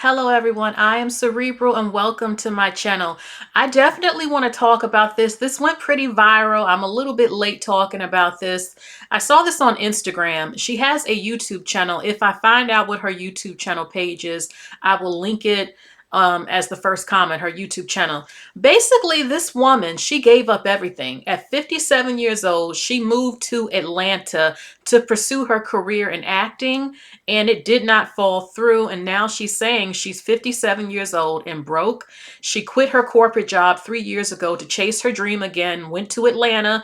Hello everyone, I am Cerebral and welcome to my channel. I definitely want to talk about this. This went pretty viral. I'm a little bit late talking about this. I saw this on Instagram. She has a YouTube channel. If I find out what her YouTube channel page is, I will link it as the first comment, her YouTube channel. Basically, this woman, she gave up everything. At 57 years old, she moved to Atlanta to pursue her career in acting, and it did not fall through. And now she's saying she's 57 years old and broke. She quit her corporate job 3 years ago to chase her dream again, went to Atlanta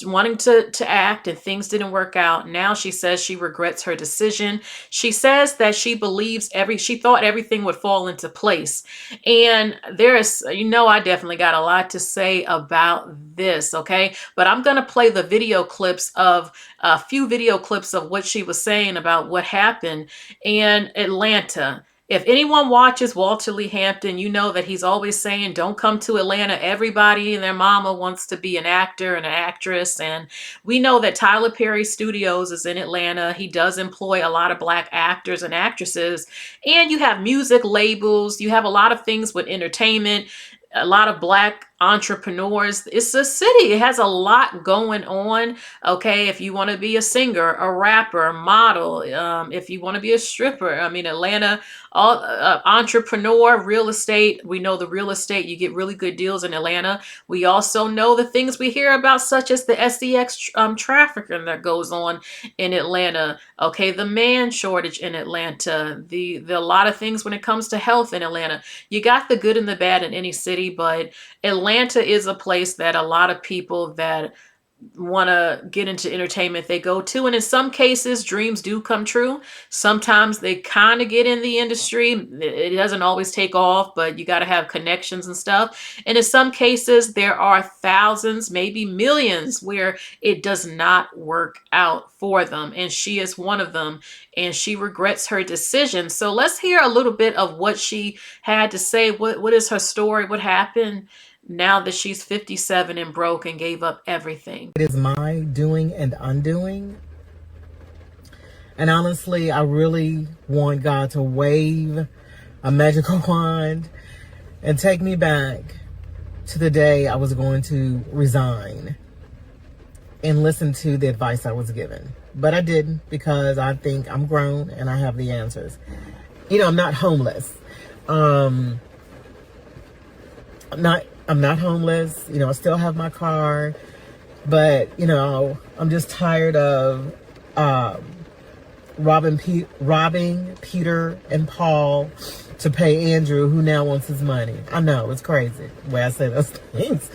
wanting to act, and things didn't work out. Now she says she regrets her decision. She says that she believes she thought everything would fall into place. And there's, I definitely got a lot to say about this, okay? But I'm going to play the video clips of a few video clips of what she was saying about what happened in Atlanta. If anyone watches Walter Lee Hampton, you know that he's always saying, don't come to Atlanta. Everybody and their mama wants to be an actor and an actress. And we know that Tyler Perry Studios is in Atlanta. He does employ a lot of Black actors and actresses. And you have music labels. You have a lot of things with entertainment, a lot of Black entrepreneurs. It's a city. It has a lot going on. Okay, if you want to be a singer, a rapper, a model, if you want to be a stripper, I mean, Atlanta, all entrepreneur, real estate. We know the real estate, you get really good deals in Atlanta. We also know the things we hear about, such as the SEX trafficking that goes on in Atlanta. Okay, the man shortage in Atlanta, the a lot of things when it comes to health in Atlanta. You got the good and the bad in any city, but Atlanta is a place that a lot of people that want to get into entertainment, they go to. And in some cases, dreams do come true. Sometimes they kind of get in the industry. It doesn't always take off, but you got to have connections and stuff. And in some cases, there are thousands, maybe millions, where it does not work out for them. And she is one of them. And she regrets her decision. So let's hear a little bit of what she had to say. What is her story? What happened now that she's 57 and broke and gave up everything? It is my doing and undoing. And honestly, I really want God to wave a magical wand and take me back to the day I was going to resign and listen to the advice I was given. But I didn't, because I think I'm grown and I have the answers. I'm not homeless. I'm not homeless. I still have my car. But, I'm just tired of robbing Peter and Paul to pay Andrew, who now wants his money. I know, it's crazy the way I say those things.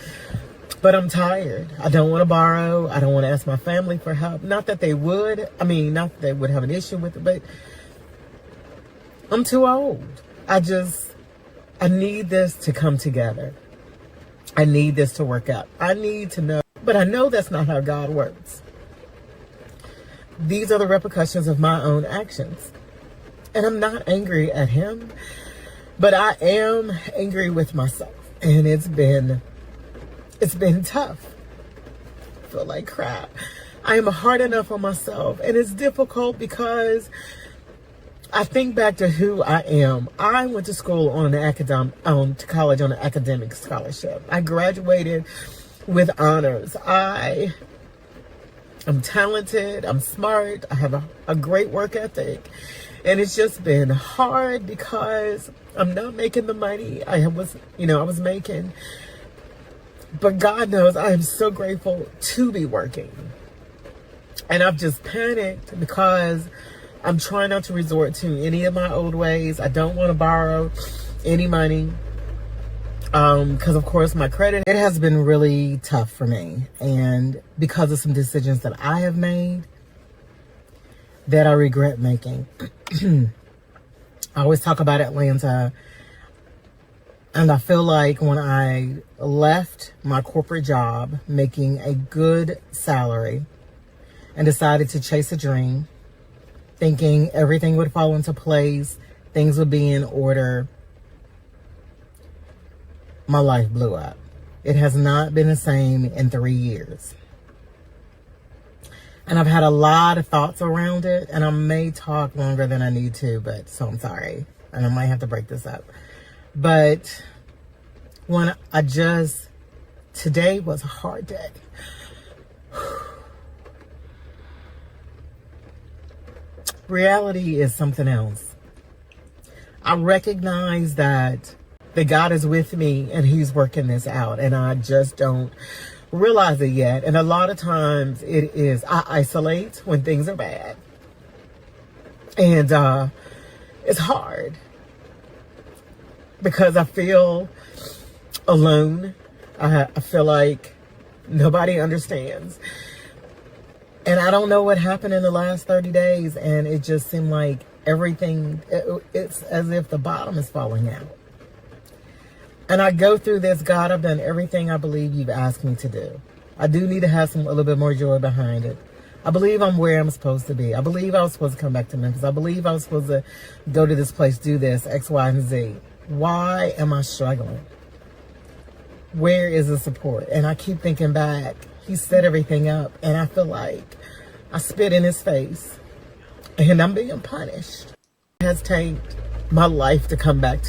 But I'm tired. I don't want to borrow. I don't want to ask my family for help. Not that they would. Not that they would have an issue with it, but I'm too old. I need this to come together. I need this to work out. I need to know, but I know that's not how God works. These are the repercussions of my own actions. And I'm not angry at him, but I am angry with myself. And it's been tough. I feel like crap. I am hard enough on myself, and it's difficult because I think back to who I am. I went to school to college on an academic scholarship. I graduated with honors. I'm talented. I'm smart. I have a great work ethic. And it's just been hard because I'm not making the money I was making. But God knows I am so grateful to be working. And I've just panicked because I'm trying not to resort to any of my old ways. I don't want to borrow any money. Because of course my credit, it has been really tough for me. And because of some decisions that I have made that I regret making. I always talk about Atlanta. And I feel like when I left my corporate job, making a good salary, and decided to chase a dream, thinking everything would fall into place, things would be in order, my life blew up. It has not been the same in 3 years. And I've had a lot of thoughts around it, and I may talk longer than I need to, but so I'm sorry. and I might have to break this up. But when today was a hard day. Reality is something else. I recognize that God is with me and he's working this out, and I just don't realize it yet. And a lot of times I isolate when things are bad. And it's hard because I feel alone. I feel like nobody understands. And I don't know what happened in the last 30 days. And it just seemed like it's as if the bottom is falling out. And I go through this, God, I've done everything I believe you've asked me to do. I do need to have a little bit more joy behind it. I believe I'm where I'm supposed to be. I believe I was supposed to come back to Memphis. I believe I was supposed to go to this place, do this, X, Y, and Z. Why am I struggling? Where is the support? And I keep thinking back. He set everything up, and I feel like I spit in his face, and I'm being punished. It has taken my life to come back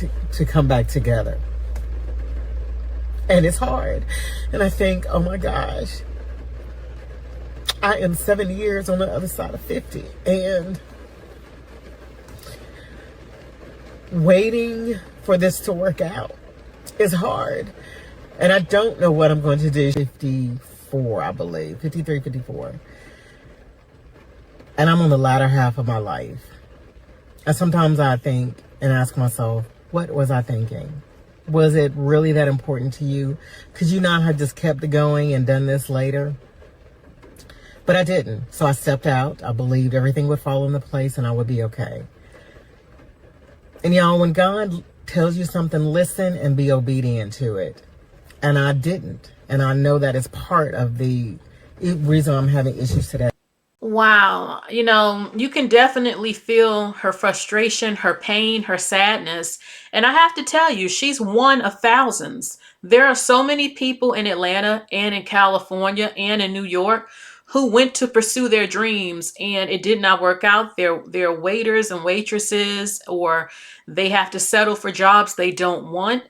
together, and it's hard. And I think, oh my gosh, I am 7 years on the other side of 50, and waiting for this to work out is hard. And I don't know what I'm going to do. 54, I believe. 53, 54. And I'm on the latter half of my life. And sometimes I think and ask myself, what was I thinking? Was it really that important to you? Could you not have just kept it going and done this later? But I didn't. So I stepped out. I believed everything would fall into place and I would be okay. And y'all, when God tells you something, listen and be obedient to it. And I didn't. And I know that is part of the reason I'm having issues today. Wow. You can definitely feel her frustration, her pain, her sadness. And I have to tell you, she's one of thousands. There are so many people in Atlanta and in California and in New York who went to pursue their dreams and it did not work out. They're waiters and waitresses, or they have to settle for jobs they don't want.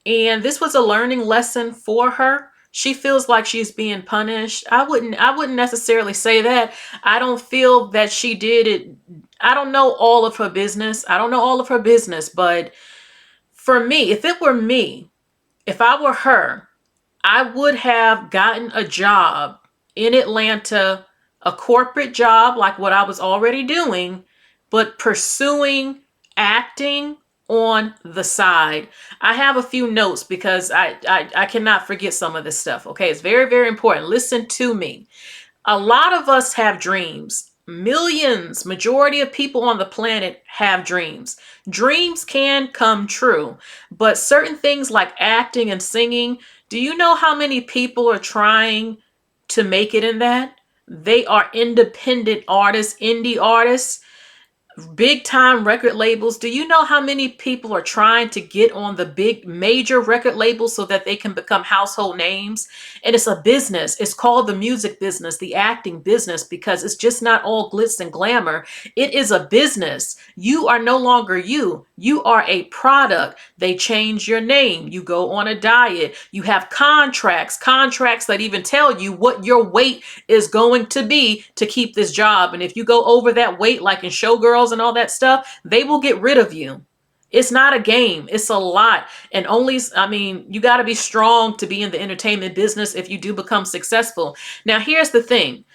And this was a learning lesson for her. She feels like she's being punished. I wouldn't necessarily say that. I don't feel that she did it. I don't know all of her business. I don't know all of her business, but for me, if it were me, if I were her, I would have gotten a job in Atlanta, a corporate job like what I was already doing, but pursuing acting on the side. I have a few notes because I cannot forget some of this stuff. Okay, it's very, very important. Listen to me. A lot of us have dreams. Millions, majority of people on the planet have dreams. Dreams can come true, but certain things like acting and singing, do you know how many people are trying to make it in that? They are independent artists, indie artists, big time record labels. Do you know how many people are trying to get on the big major record labels so that they can become household names? And it's a business. It's called the music business, the acting business, because it's just not all glitz and glamour. It is a business. You are no longer you. You are a product. They change your name. You go on a diet. You have contracts that even tell you what your weight is going to be to keep this job. And if you go over that weight, like in Showgirls and all that stuff, they will get rid of you. It's not a game. It's a lot. And you got to be strong to be in the entertainment business if you do become successful. Now, here's the thing.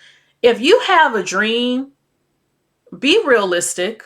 If you have a dream, be realistic.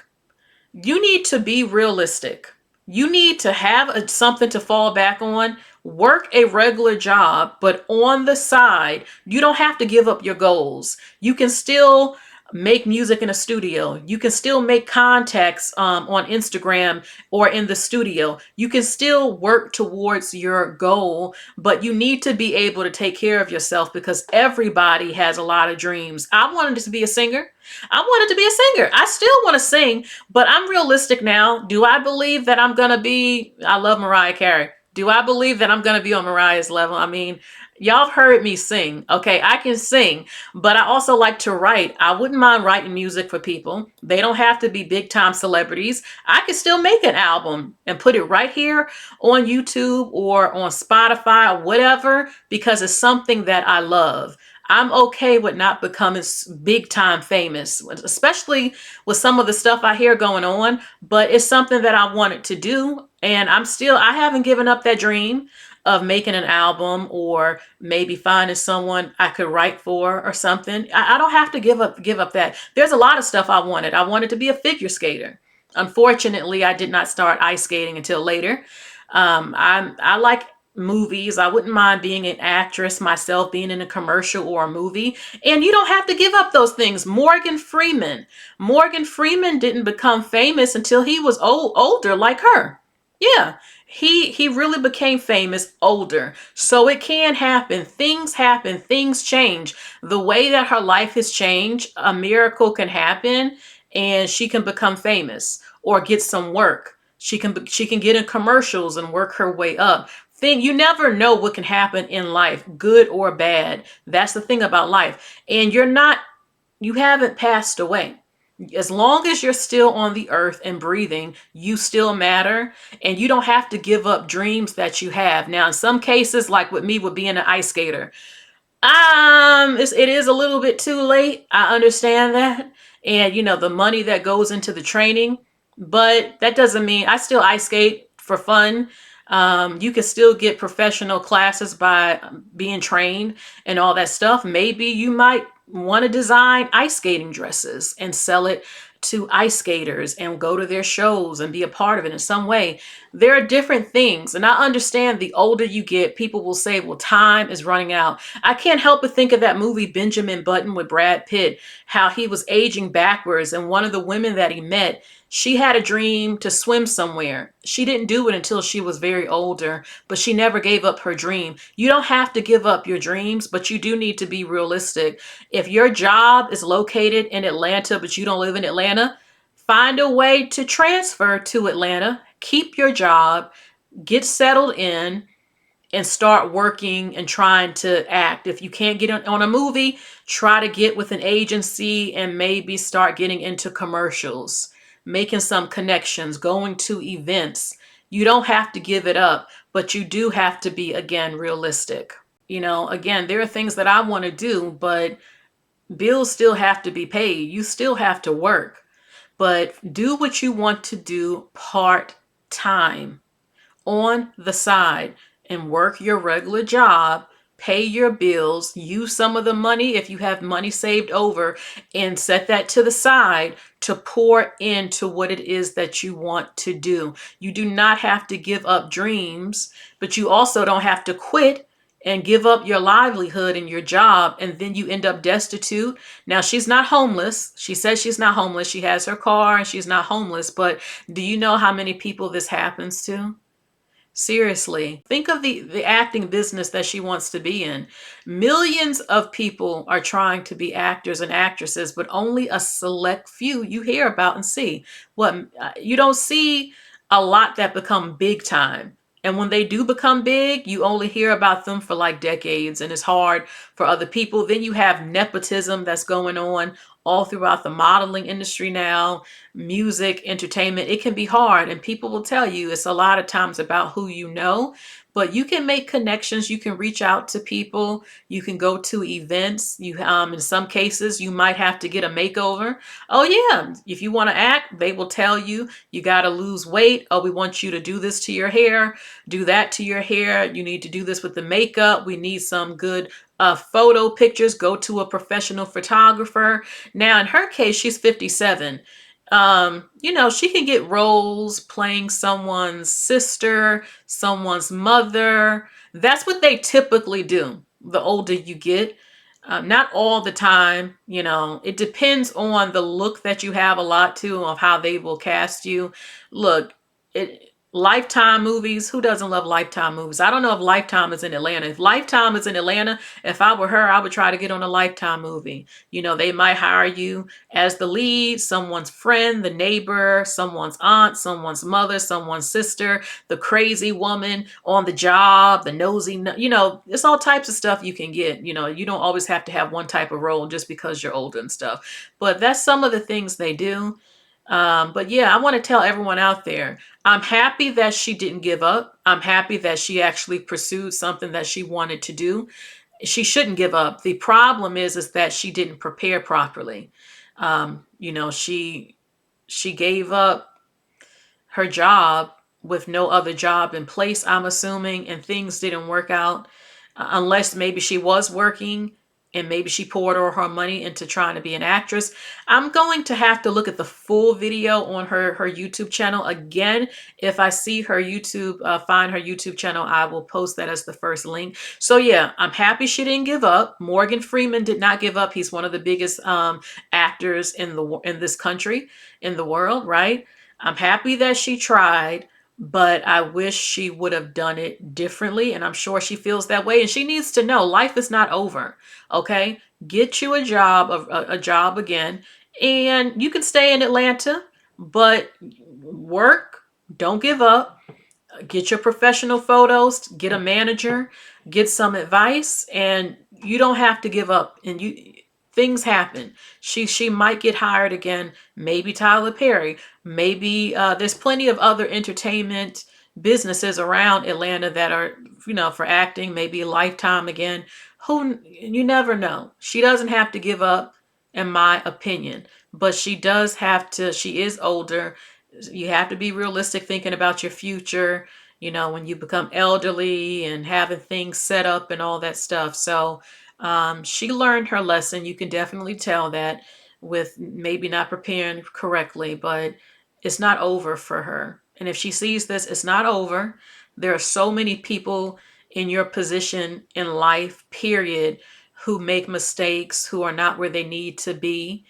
You need to be realistic. You need to have something to fall back on. Work a regular job, but on the side, you don't have to give up your goals. You can still make music in a studio. You can still make contacts on Instagram or in the studio. You can still work towards your goal, but you need to be able to take care of yourself because everybody has a lot of dreams. I wanted to be a singer. I still want to sing, but I'm realistic now. Do I believe that I love Mariah Carey. Do I believe that I'm going to be on Mariah's level? I mean, y'all have heard me sing. Okay, I can sing, but I also like to write. I wouldn't mind writing music for people. They don't have to be big time celebrities. I can still make an album and put it right here on YouTube or on Spotify or whatever because it's something that I love. I'm okay with not becoming big time famous, especially with some of the stuff I hear going on, but it's something that I wanted to do. And I haven't given up that dream of making an album or maybe finding someone I could write for or something. I don't have to give up that. There's a lot of stuff I wanted. I wanted to be a figure skater. Unfortunately, I did not start ice skating until later. I like movies. I wouldn't mind being an actress myself, being in a commercial or a movie. And you don't have to give up those things. Morgan Freeman. Morgan Freeman didn't become famous until he was older like her. Yeah. He really became famous older. So it can happen, things change. The way that her life has changed, a miracle can happen and she can become famous or get some work. She can get in commercials and work her way up. You never know what can happen in life, good or bad. That's the thing about life. And you haven't passed away. As long as you're still on the earth and breathing, you still matter, and you don't have to give up dreams that you have. Now, in some cases, like with me with being an ice skater, it is a little bit too late. I understand that. And the money that goes into the training, but that doesn't mean I still ice skate for fun. You can still get professional classes by being trained and all that stuff. Maybe you might want to design ice skating dresses and sell it to ice skaters and go to their shows and be a part of it in some way. There are different things. And I understand the older you get, people will say, well, time is running out. I can't help but think of that movie Benjamin Button with Brad Pitt, how he was aging backwards. And one of the women that he met, she had a dream to swim somewhere. She didn't do it until she was very older, but she never gave up her dream. You don't have to give up your dreams, but you do need to be realistic. If your job is located in Atlanta, but you don't live in Atlanta, find a way to transfer to Atlanta, keep your job, get settled in, and start working and trying to act. If you can't get on a movie, try to get with an agency and maybe start getting into commercials, making some connections, going to events. You don't have to give it up, but you do have to be, again, realistic. Again, there are things that I want to do, but bills still have to be paid. You still have to work, but do what you want to do part time on the side and work your regular job, pay your bills, use some of the money if you have money saved over, and set that to the side to pour into what it is that you want to do. You do not have to give up dreams, but you also don't have to quit and give up your livelihood and your job, and then you end up destitute. Now, she's not homeless. She says she's not homeless. She has her car and she's not homeless, but do you know how many people this happens to? Seriously, think of the acting business that she wants to be in. Millions of people are trying to be actors and actresses, but only a select few you hear about and see. What you don't see a lot that become big time. And when they do become big, you only hear about them for like decades, and it's hard for other people. Then you have nepotism that's going on all throughout the modeling industry now, music, entertainment. It can be hard, and people will tell you it's a lot of times about who you know, but you can make connections. You can reach out to people. You can go to events. In some cases, you might have to get a makeover. Oh yeah, if you want to act, they will tell you you got to lose weight. Oh, we want you to do this to your hair, do that to your hair. You need to do this with the makeup. We need some good photo pictures. Go to a professional photographer. Now, in her case, she's 57. She can get roles playing someone's sister, someone's mother. That's what they typically do the older you get. Not all the time, it depends on the look that you have a lot too, of how they will cast you. Look, Lifetime movies. Who doesn't love Lifetime movies? I don't know if Lifetime is in Atlanta. If Lifetime is in Atlanta, if I were her, I would try to get on a Lifetime movie. You know, they might hire you as the lead, someone's friend, the neighbor, someone's aunt, someone's mother, someone's sister, the crazy woman on the job, the nosy, you know, it's all types of stuff you can get. You know, you don't always have to have one type of role just because you're older and stuff. But that's some of the things they do. But yeah, I want to tell everyone out there, I'm happy that she didn't give up. I'm happy that she actually pursued something that she wanted to do. She shouldn't give up. The problem is that she didn't prepare properly. You know, she gave up her job with no other job in place, I'm assuming, and things didn't work out. Unless maybe she was working and maybe she poured all her money into trying to be an actress. I'm going to have to look at the full video on her YouTube channel again. If I see her YouTube, find her YouTube channel, I will post that as the first link. So yeah, I'm happy she didn't give up. Morgan Freeman did not give up. He's one of the biggest actors in this country, in the world, right? I'm happy that she tried, but I wish she would have done it differently. And I'm sure she feels that way. And she needs to know life is not over. Okay. Get you a job again. And you can stay in Atlanta, but work, don't give up, get your professional photos, get a manager, get some advice, and you don't have to give up. And you things happen. She might get hired again, maybe Tyler Perry, maybe there's plenty of other entertainment businesses around Atlanta that are, you know, for acting, maybe Lifetime again. Who, you never know. She doesn't have to give up, in my opinion, but she does have to. She is older. You have to be realistic thinking about your future, you know, when you become elderly and having things set up and all that stuff. So she learned her lesson. You can definitely tell that with maybe not preparing correctly, but it's not over for her. And if she sees this, it's not over. There are so many people in your position in life, period, who make mistakes, who are not where they need to be.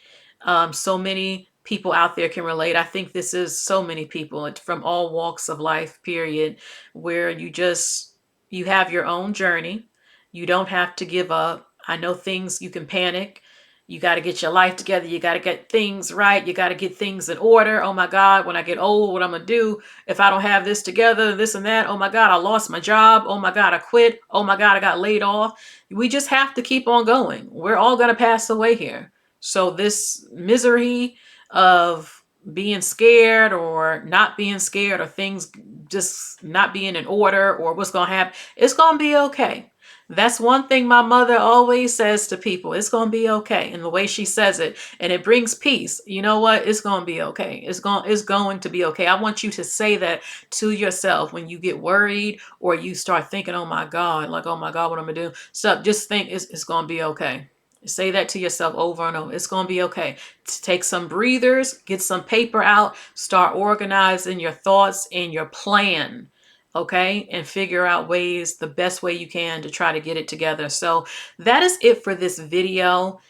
So many people out there can relate. I think this is so many people from all walks of life, period, where you have your own journey. You don't have to give up. I know things you can panic. You got to get your life together. You got to get things right. You got to get things in order. Oh my God, when I get old, what I'm going to do if I don't have this together, this and that. Oh my God, I lost my job. Oh my God, I quit. Oh my God, I got laid off. We just have to keep on going. We're all going to pass away here. So this misery of being scared or not being scared or things just not being in order or what's going to happen, it's going to be okay. That's one thing my mother always says to people. It's going to be okay. And the way she says it, and it brings peace. You know what? It's going to be okay. It's going to be okay. I want you to say that to yourself when you get worried or you start thinking, oh my God, like, oh my God, what am I going to do? So just think it's going to be okay. Say that to yourself over and over. It's going to be okay. Take some breathers, get some paper out, start organizing your thoughts and your plan, okay? And figure out ways, the best way you can to try to get it together. So that is it for this video.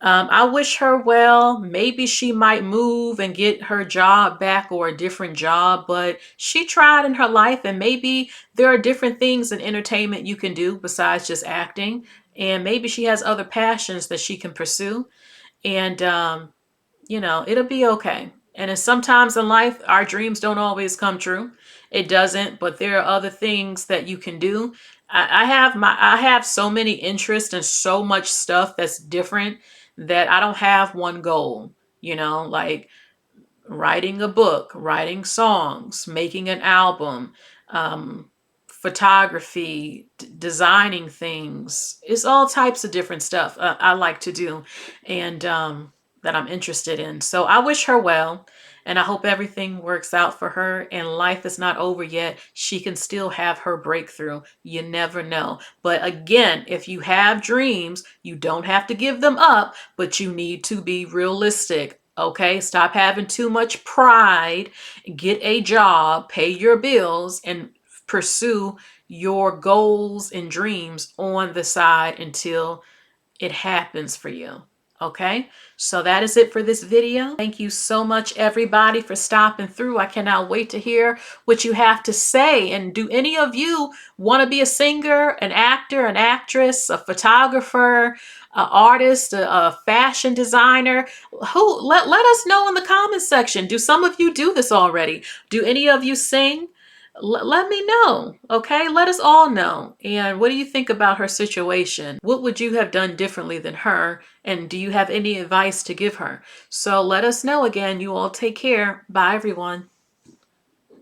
I wish her well. Maybe she might move and get her job back or a different job, but she tried in her life, and maybe there are different things in entertainment you can do besides just acting. And maybe she has other passions that she can pursue. And you know, it'll be okay. And sometimes in life, our dreams don't always come true. It doesn't, but there are other things that you can do. I have so many interests and so much stuff that's different that I don't have one goal. You know, like writing a book, writing songs, making an album, um, photography, designing things. It's all types of different stuff I like to do and that I'm interested in. So I wish her well. And I hope everything works out for her and life is not over yet. She can still have her breakthrough. You never know. But again, if you have dreams, you don't have to give them up, but you need to be realistic. Okay, stop having too much pride, get a job, pay your bills, and pursue your goals and dreams on the side until it happens for you. Okay, so that is it for this video. Thank you so much, everybody, for stopping through. I cannot wait to hear what you have to say. And do any of you want to be a singer, an actor, an actress, a photographer, an artist, a fashion designer? Let us know in the comments section. Do some of you do this already? Do any of you sing? Let me know, okay? Let us all know. And what do you think about her situation? What would you have done differently than her? And do you have any advice to give her? So let us know again. You all take care. Bye, everyone.